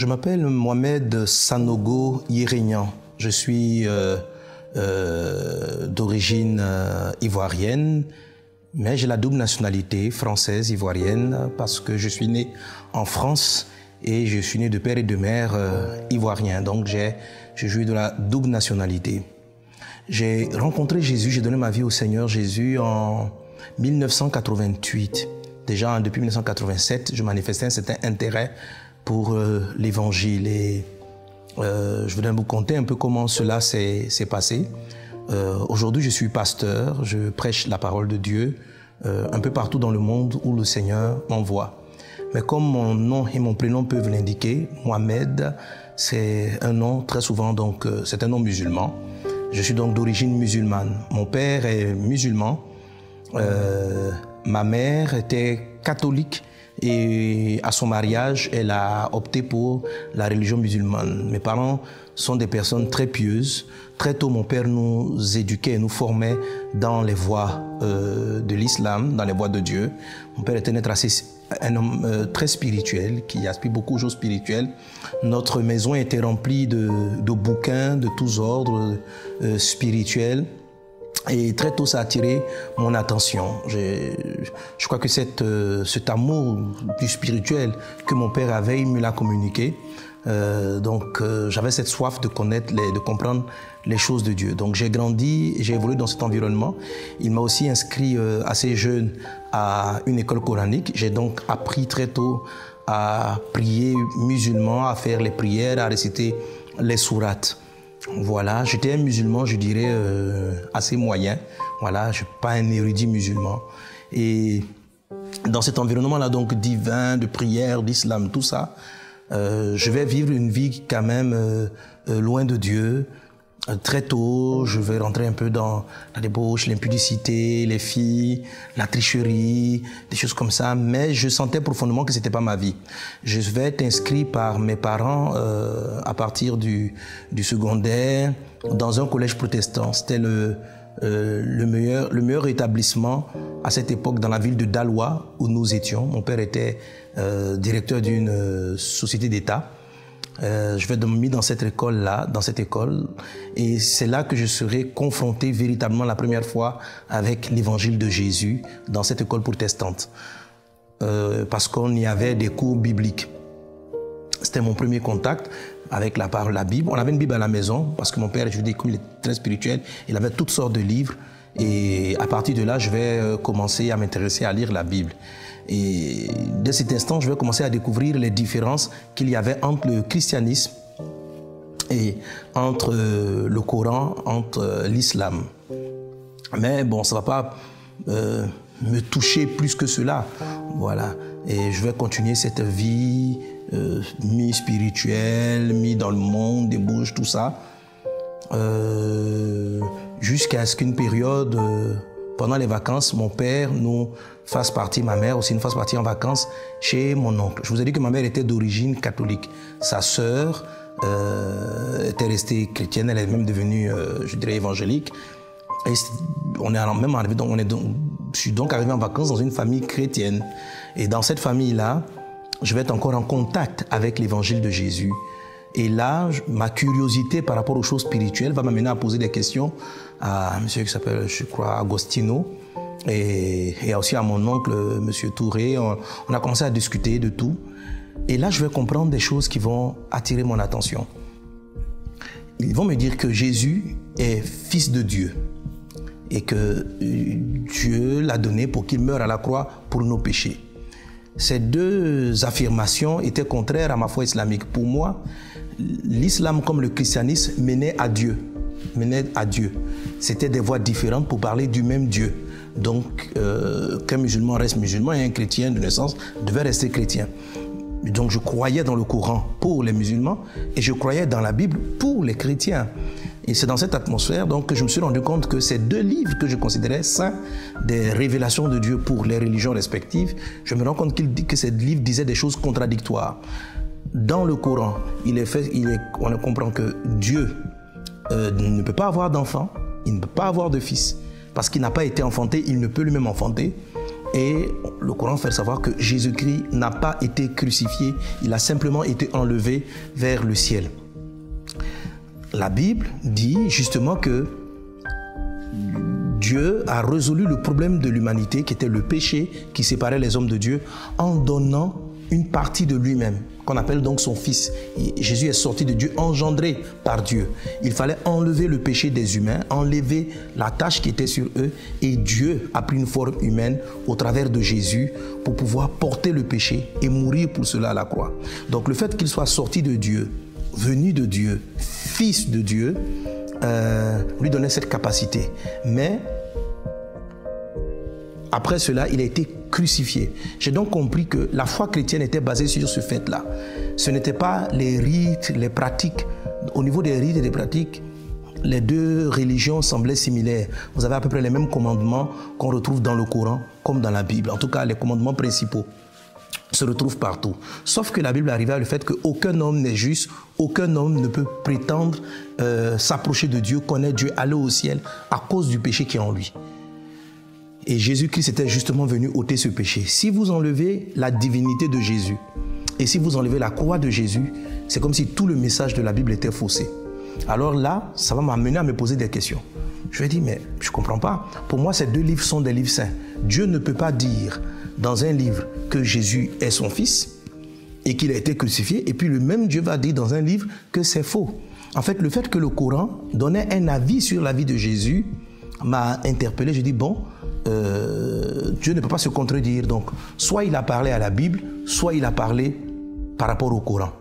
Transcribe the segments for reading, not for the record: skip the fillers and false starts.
Je m'appelle Mohamed Sanogo Yérégnan. Je suis d'origine ivoirienne, mais j'ai la double nationalité française ivoirienne parce que je suis né en France et je suis né de père et de mère ivoiriens. Donc je jouis de la double nationalité. J'ai rencontré Jésus, j'ai donné ma vie au Seigneur Jésus en 1988. Déjà depuis 1987, je manifestais un certain intérêt pour l'évangile et je voudrais vous conter un peu comment cela s'est passé. Aujourd'hui, je suis pasteur, je prêche la parole de Dieu un peu partout dans le monde où le Seigneur m'envoie. Mais comme mon nom et mon prénom peuvent l'indiquer, Mohamed, c'est un nom très souvent, donc c'est un nom musulman. Je suis donc d'origine musulmane. Mon père est musulman, ma mère était catholique et à son mariage, elle a opté pour la religion musulmane. Mes parents sont des personnes très pieuses. Très tôt, mon père nous éduquait, nous formait dans les voies de l'islam, dans les voies de Dieu. Mon père était un homme très spirituel, qui aspire beaucoup aux choses spirituelles. Notre maison était remplie de bouquins de tous ordres spirituels. Et très tôt, ça a attiré mon attention. Je crois que cet amour du spirituel que mon père avait, il me l'a communiqué. J'avais cette soif de connaître, de comprendre les choses de Dieu. Donc j'ai grandi, j'ai évolué dans cet environnement. Il m'a aussi inscrit assez jeune à une école coranique. J'ai donc appris très tôt à prier musulman, à faire les prières, à réciter les sourates. Voilà, j'étais un musulman, je dirais, assez moyen. Voilà, je suis pas un érudit musulman. Et dans cet environnement-là, donc divin, de prière, d'islam, tout ça, je vais vivre une vie quand même loin de Dieu. Très tôt, je vais rentrer un peu dans la débauche, l'impudicité, les filles, la tricherie, des choses comme ça. Mais je sentais profondément que c'était pas ma vie. Je vais être inscrit par mes parents à partir du secondaire dans un collège protestant. C'était le meilleur établissement à cette époque dans la ville de Daloa où nous étions. Mon père était directeur d'une société d'État. Je vais être mis dans cette école, et c'est là que je serai confronté véritablement la première fois avec l'évangile de Jésus dans cette école protestante, parce qu'on y avait des cours bibliques. C'était mon premier contact avec la parole, la Bible. On avait une Bible à la maison, parce que mon père, je vous dis, comme il est très spirituel, il avait toutes sortes de livres, et à partir de là, je vais commencer à m'intéresser à lire la Bible. Et dès cet instant, je vais commencer à découvrir les différences qu'il y avait entre le christianisme et entre le Coran, entre l'islam. Mais bon, ça ne va pas me toucher plus que cela. Voilà. Et je vais continuer cette vie mi-spirituelle, mi dans le monde, débauche, tout ça, jusqu'à ce qu'une période... pendant les vacances, mon père nous fasse partir, ma mère aussi nous fasse partir en vacances chez mon oncle. Je vous ai dit que ma mère était d'origine catholique. Sa sœur était restée chrétienne, elle est même devenue, je dirais, évangélique. Et on est même arrivé, je suis donc arrivé en vacances dans une famille chrétienne. Et dans cette famille-là, je vais être encore en contact avec l'évangile de Jésus. Et là, ma curiosité par rapport aux choses spirituelles va m'amener à poser des questions à un monsieur qui s'appelle, je crois, Agostino, et aussi à mon oncle, monsieur Touré. On a commencé à discuter de tout. Et là, je vais comprendre des choses qui vont attirer mon attention. Ils vont me dire que Jésus est fils de Dieu et que Dieu l'a donné pour qu'il meure à la croix pour nos péchés. Ces deux affirmations étaient contraires à ma foi islamique. Pour moi, l'islam comme le christianisme menait à Dieu. C'était des voies différentes pour parler du même Dieu. Donc, qu'un musulman reste musulman et un chrétien de naissance devait rester chrétien. Donc, je croyais dans le Coran pour les musulmans et je croyais dans la Bible pour les chrétiens. Et c'est dans cette atmosphère donc, que je me suis rendu compte que ces deux livres que je considérais saints, des révélations de Dieu pour les religions respectives, je me rends compte que ces livres disaient des choses contradictoires. Dans le Coran, on comprend que Dieu ne peut pas avoir d'enfant, il ne peut pas avoir de fils, parce qu'il n'a pas été enfanté, il ne peut lui-même enfanter. Et le Coran fait savoir que Jésus-Christ n'a pas été crucifié, il a simplement été enlevé vers le ciel. La Bible dit justement que Dieu a résolu le problème de l'humanité, qui était le péché qui séparait les hommes de Dieu, en donnant une partie de lui-même, qu'on appelle donc son Fils. Et Jésus est sorti de Dieu, engendré par Dieu. Il fallait enlever le péché des humains, enlever la tâche qui était sur eux, et Dieu a pris une forme humaine au travers de Jésus pour pouvoir porter le péché et mourir pour cela à la croix. Donc le fait qu'il soit sorti de Dieu, venu de Dieu, Fils de Dieu, lui donnait cette capacité. Mais après cela, il a été crucifié. J'ai donc compris que la foi chrétienne était basée sur ce fait-là. Ce n'était pas les rites, les pratiques. Au niveau des rites et des pratiques, les deux religions semblaient similaires. Vous avez à peu près les mêmes commandements qu'on retrouve dans le Coran comme dans la Bible. En tout cas, les commandements principaux se retrouvent partout. Sauf que la Bible arrivait à le fait qu'aucun homme n'est juste, aucun homme ne peut prétendre s'approcher de Dieu, connaître Dieu, aller au ciel à cause du péché qui est en lui. Et Jésus-Christ était justement venu ôter ce péché. Si vous enlevez la divinité de Jésus et si vous enlevez la croix de Jésus, c'est comme si tout le message de la Bible était faussé. Alors là, ça va m'amener à me poser des questions. Je vais dire, mais je ne comprends pas. Pour moi, ces deux livres sont des livres saints. Dieu ne peut pas dire dans un livre que Jésus est son Fils et qu'il a été crucifié, et puis le même Dieu va dire dans un livre que c'est faux. En fait, le fait que le Coran donnait un avis sur la vie de Jésus m'a interpellé. Je dis, bon, Dieu ne peut pas se contredire. Donc, soit il a parlé à la Bible, soit il a parlé par rapport au Coran.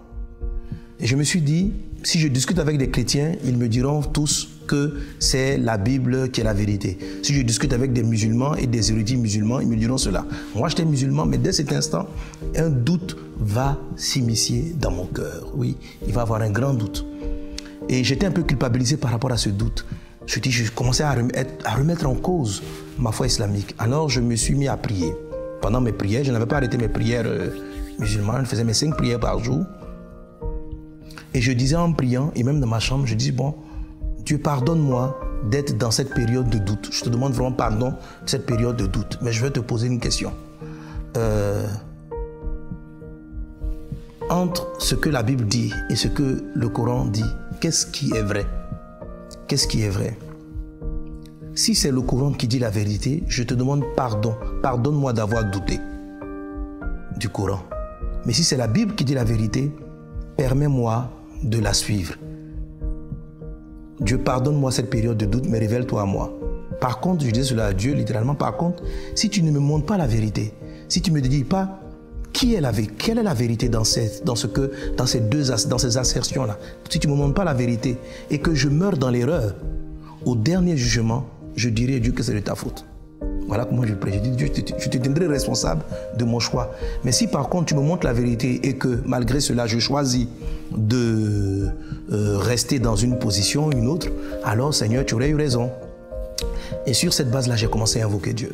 Et je me suis dit, si je discute avec des chrétiens, ils me diront tous que c'est la Bible qui est la vérité. Si je discute avec des musulmans et des érudits musulmans, ils me diront cela. Moi, j'étais musulman, mais dès cet instant, un doute va s'immiscer dans mon cœur. Oui, il va y avoir un grand doute. Et j'étais un peu culpabilisé par rapport à ce doute. Je commençais à remettre en cause ma foi islamique. Alors, je me suis mis à prier. Pendant mes prières, je n'avais pas arrêté mes prières musulmanes. Je faisais mes 5 prières par jour. Et je disais en priant, et même dans ma chambre, je dis, bon, Dieu, pardonne-moi d'être dans cette période de doute. Je te demande vraiment pardon de cette période de doute. Mais je vais te poser une question. Entre ce que la Bible dit et ce que le Coran dit, qu'est-ce qui est vrai? Qu'est-ce qui est vrai? Si c'est le Coran qui dit la vérité, je te demande pardon. Pardonne-moi d'avoir douté du Coran. Mais si c'est la Bible qui dit la vérité, permets-moi de la suivre. Dieu, pardonne-moi cette période de doute, mais révèle-toi à moi. Par contre, je dis cela à Dieu, littéralement, par contre, si tu ne me montres pas la vérité, si tu ne me dis pas quelle est la vérité dans ces assertions-là, si tu ne me montres pas la vérité et que je meurs dans l'erreur, au dernier jugement, je dirai à Dieu que c'est de ta faute. Voilà comment je prie. Je dis, Dieu, je te tiendrai responsable de mon choix. Mais si par contre tu me montres la vérité et que malgré cela, je choisis de rester dans une position ou une autre, alors Seigneur, tu aurais eu raison. Et sur cette base-là, j'ai commencé à invoquer Dieu.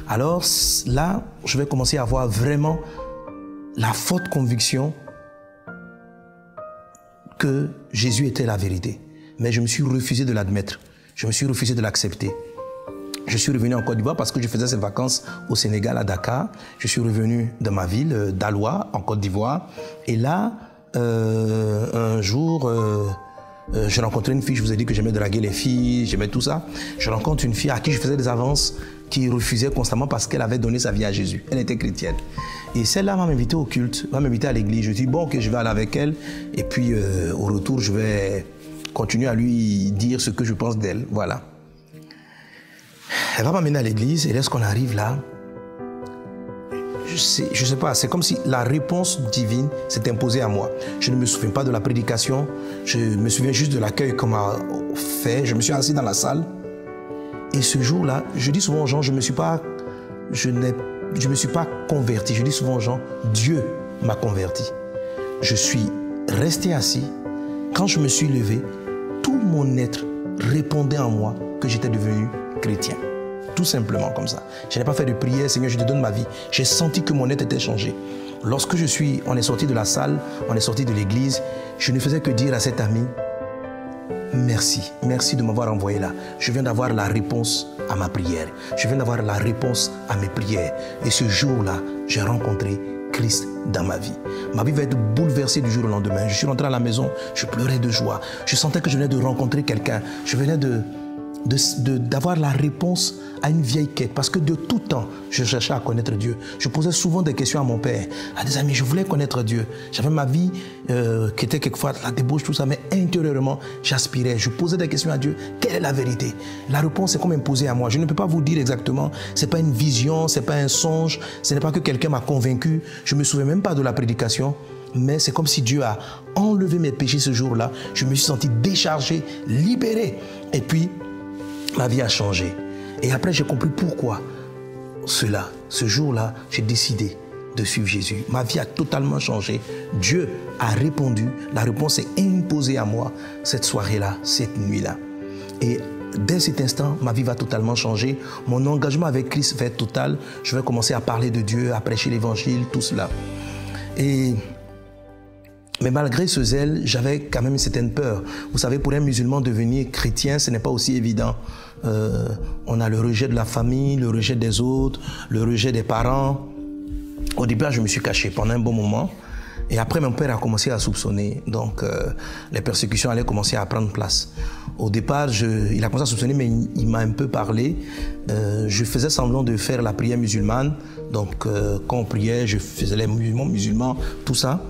Alors là, je vais commencer à avoir vraiment la forte conviction que Jésus était la vérité. Mais je me suis refusé de l'admettre. Je me suis refusé de l'accepter. Je suis revenu en Côte d'Ivoire parce que je faisais ces vacances au Sénégal, à Dakar. Je suis revenu dans ma ville d'Aloua, en Côte d'Ivoire. Et là, un jour, je rencontrais une fille. Je vous ai dit que j'aimais draguer les filles, j'aimais tout ça. Je rencontre une fille à qui je faisais des avances qui refusait constamment parce qu'elle avait donné sa vie à Jésus. Elle était chrétienne. Et celle-là m'a invité au culte, m'a invité à l'église. Je dis, bon, ok, je vais aller avec elle. Et puis, au retour, je vais continuer à lui dire ce que je pense d'elle. Voilà. Elle va m'amener à l'église et lorsqu'on arrive là, je sais pas, c'est comme si la réponse divine s'est imposée à moi. Je ne me souviens pas de la prédication, je me souviens juste de l'accueil qu'on m'a fait. Je me suis assis dans la salle et ce jour-là, je dis souvent aux gens, je me suis pas converti. Je dis souvent aux gens, Dieu m'a converti. Je suis resté assis. Quand je me suis levé, tout mon être répondait en moi que j'étais devenu chrétien. Tout simplement comme ça. Je n'ai pas fait de prière, Seigneur, je te donne ma vie. J'ai senti que mon être était changé. Lorsque on est sorti de la salle, on est sorti de l'église, je ne faisais que dire à cet ami, merci. Merci de m'avoir envoyé là. Je viens d'avoir la réponse à ma prière. Je viens d'avoir la réponse à mes prières. Et ce jour-là, j'ai rencontré Christ dans ma vie. Ma vie va être bouleversée du jour au lendemain. Je suis rentré à la maison, je pleurais de joie. Je sentais que je venais de rencontrer quelqu'un. Je venais d'avoir la réponse à une vieille quête. Parce que de tout temps, je cherchais à connaître Dieu. Je posais souvent des questions à mon père, à des amis. Je voulais connaître Dieu. J'avais ma vie qui était quelquefois la débauche, tout ça. Mais intérieurement, j'aspirais. Je posais des questions à Dieu. Quelle est la vérité? La réponse est comme imposée à moi. Je ne peux pas vous dire exactement. C'est pas une vision, c'est pas un songe. Ce n'est pas que quelqu'un m'a convaincu. Je me souviens même pas de la prédication. Mais c'est comme si Dieu a enlevé mes péchés ce jour-là. Je me suis senti déchargé, libéré. Et puis, ma vie a changé. Et après, j'ai compris pourquoi cela. Ce jour-là, j'ai décidé de suivre Jésus. Ma vie a totalement changé. Dieu a répondu. La réponse est imposée à moi cette soirée-là, cette nuit-là. Et dès cet instant, ma vie va totalement changer. Mon engagement avec Christ va être total. Je vais commencer à parler de Dieu, à prêcher l'évangile, tout cela. Mais malgré ce zèle, j'avais quand même une certaine peur. Vous savez, pour un musulman, devenir chrétien, ce n'est pas aussi évident. On a le rejet de la famille, le rejet des autres, le rejet des parents. Au début, je me suis caché pendant un bon moment. Et après, mon père a commencé à soupçonner. Donc, les persécutions allaient commencer à prendre place. Au départ, il a commencé à soupçonner, mais il m'a un peu parlé. Je faisais semblant de faire la prière musulmane. Donc, quand on priait, je faisais les mouvements musulmans, tout ça.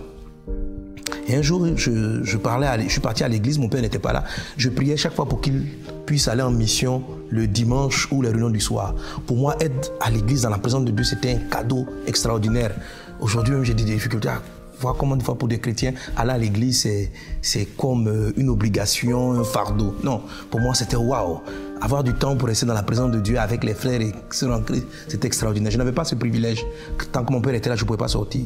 Et un jour, je suis parti à l'église, mon père n'était pas là. Je priais chaque fois pour qu'il puisse aller en mission le dimanche ou les réunions du soir. Pour moi, être à l'église dans la présence de Dieu, c'était un cadeau extraordinaire. Aujourd'hui même, j'ai des difficultés à voir comment, des fois, pour des chrétiens, aller à l'église, c'est comme une obligation, un fardeau. Non, pour moi, c'était waouh. Avoir du temps pour rester dans la présence de Dieu avec les frères et sœurs en Christ, c'était extraordinaire. Je n'avais pas ce privilège. Tant que mon père était là, je ne pouvais pas sortir.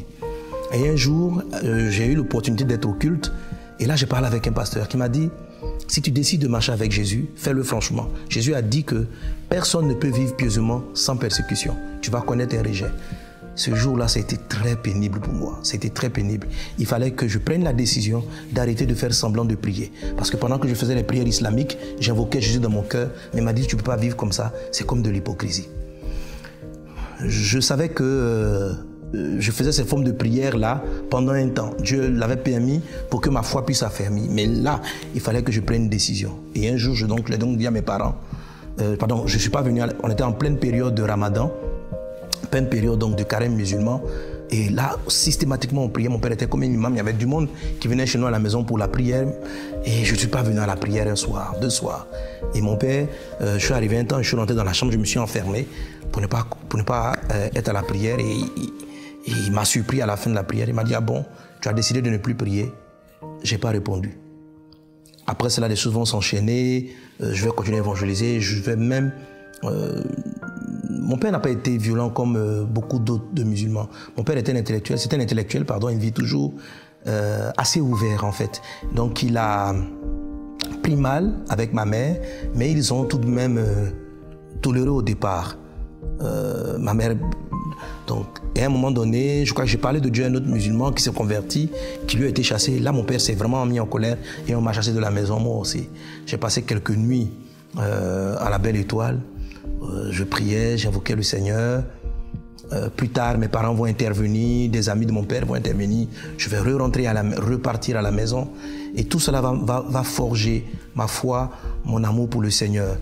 Et un jour, j'ai eu l'opportunité d'être au culte. Et là, j'ai parlé avec un pasteur qui m'a dit, si tu décides de marcher avec Jésus, fais-le franchement. Jésus a dit que personne ne peut vivre pieusement sans persécution. Tu vas connaître un rejet. Ce jour-là, ça a été très pénible pour moi. C'était très pénible. Il fallait que je prenne la décision d'arrêter de faire semblant de prier. Parce que pendant que je faisais les prières islamiques, j'invoquais Jésus dans mon cœur. Mais il m'a dit, tu ne peux pas vivre comme ça. C'est comme de l'hypocrisie. Je savais que je faisais ces formes de prière-là pendant un temps. Dieu l'avait permis pour que ma foi puisse s'affermir. Mais là, il fallait que je prenne une décision. Et un jour, je l'ai donc dit à mes parents, je ne suis pas venu, on était en pleine période de Ramadan, pleine période donc de carême musulman. Et là, systématiquement, on priait. Mon père était comme un imam. Il y avait du monde qui venait chez nous à la maison pour la prière. Et je ne suis pas venu à la prière un soir, 2 soirs. Et mon père, je suis arrivé un temps, je suis rentré dans la chambre, je me suis enfermé pour ne pas être à la prière. Et il m'a surpris à la fin de la prière. Il m'a dit, ah bon, tu as décidé de ne plus prier? Je n'ai pas répondu. Après cela, les choses vont s'enchaîner. Je vais continuer à évangéliser. Je vais même... Mon père n'a pas été violent comme beaucoup d'autres de musulmans. Mon père était un intellectuel. C'était un intellectuel, pardon. Il vit toujours assez ouvert, en fait. Donc, il a pris mal avec ma mère, mais ils ont tout de même toléré au départ. Ma mère... Donc, à un moment donné, je crois que j'ai parlé de Dieu à un autre musulman qui s'est converti, qui lui a été chassé. Là, mon père s'est vraiment mis en colère et on m'a chassé de la maison, moi aussi. J'ai passé quelques nuits à la Belle Étoile. Je priais, j'invoquais le Seigneur. Plus tard, mes parents vont intervenir, des amis de mon père vont intervenir. Je vais repartir à la maison. Et tout cela va forger ma foi, mon amour pour le Seigneur.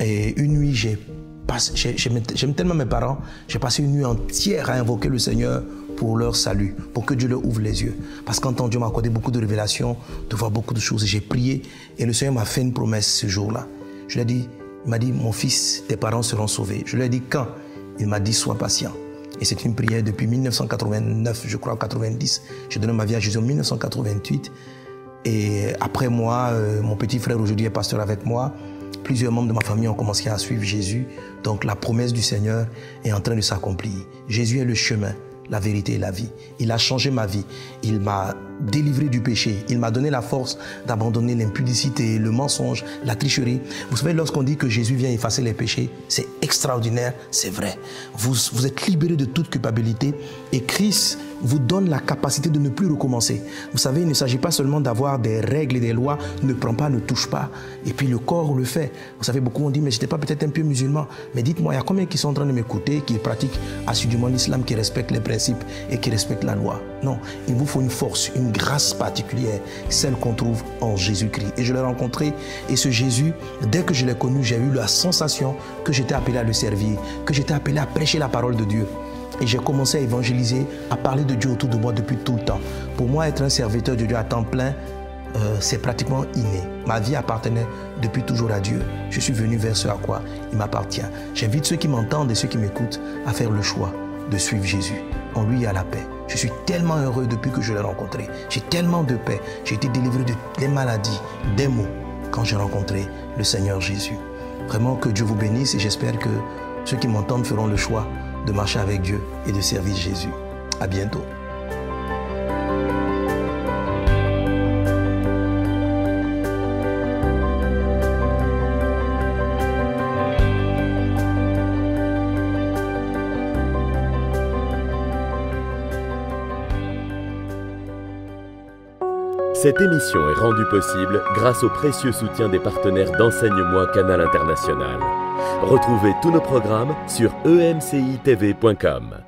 Et une nuit, j'aime tellement mes parents, j'ai passé une nuit entière à invoquer le Seigneur pour leur salut, pour que Dieu leur ouvre les yeux. Parce qu'en tant Dieu m'a accordé beaucoup de révélations, de voir beaucoup de choses. J'ai prié et le Seigneur m'a fait une promesse ce jour-là. Il m'a dit, mon fils, tes parents seront sauvés. Je lui ai dit, quand? Il m'a dit, sois patient. Et c'est une prière depuis 1989, je crois, 90. J'ai donné ma vie à Jésus en 1988. Et après moi, mon petit frère aujourd'hui est pasteur avec moi. Plusieurs membres de ma famille ont commencé à suivre Jésus. Donc la promesse du Seigneur est en train de s'accomplir. Jésus est le chemin, la vérité et la vie. Il a changé ma vie. Il m'a délivré du péché. Il m'a donné la force d'abandonner l'impudicité, le mensonge, la tricherie. Vous savez, lorsqu'on dit que Jésus vient effacer les péchés, c'est extraordinaire, c'est vrai. Vous êtes libérés de toute culpabilité et Christ vous donne la capacité de ne plus recommencer. Vous savez, il ne s'agit pas seulement d'avoir des règles et des lois, ne prends pas, ne touche pas. Et puis le corps le fait. Vous savez, beaucoup ont dit, mais je n'étais pas peut-être un peu musulman. Mais dites-moi, il y a combien qui sont en train de m'écouter, qui pratiquent assidûment l'islam, qui respectent les principes et qui respectent la loi? Non, il vous faut une force, une grâce particulière, celle qu'on trouve en Jésus-Christ. Et je l'ai rencontré, et ce Jésus, dès que je l'ai connu, j'ai eu la sensation que j'étais appelé à le servir, que j'étais appelé à prêcher la parole de Dieu. Et j'ai commencé à évangéliser, à parler de Dieu autour de moi depuis tout le temps. Pour moi, être un serviteur de Dieu à temps plein, c'est pratiquement inné. Ma vie appartenait depuis toujours à Dieu. Je suis venu vers ce à quoi il m'appartient. J'invite ceux qui m'entendent et ceux qui m'écoutent à faire le choix de suivre Jésus. En lui, il y a la paix. Je suis tellement heureux depuis que je l'ai rencontré. J'ai tellement de paix. J'ai été délivré des maladies, des maux, quand j'ai rencontré le Seigneur Jésus. Vraiment que Dieu vous bénisse et j'espère que ceux qui m'entendent feront le choix de marcher avec Dieu et de servir Jésus. À bientôt. Cette émission est rendue possible grâce au précieux soutien des partenaires d'Enseigne-moi Canal International. Retrouvez tous nos programmes sur emcitv.com.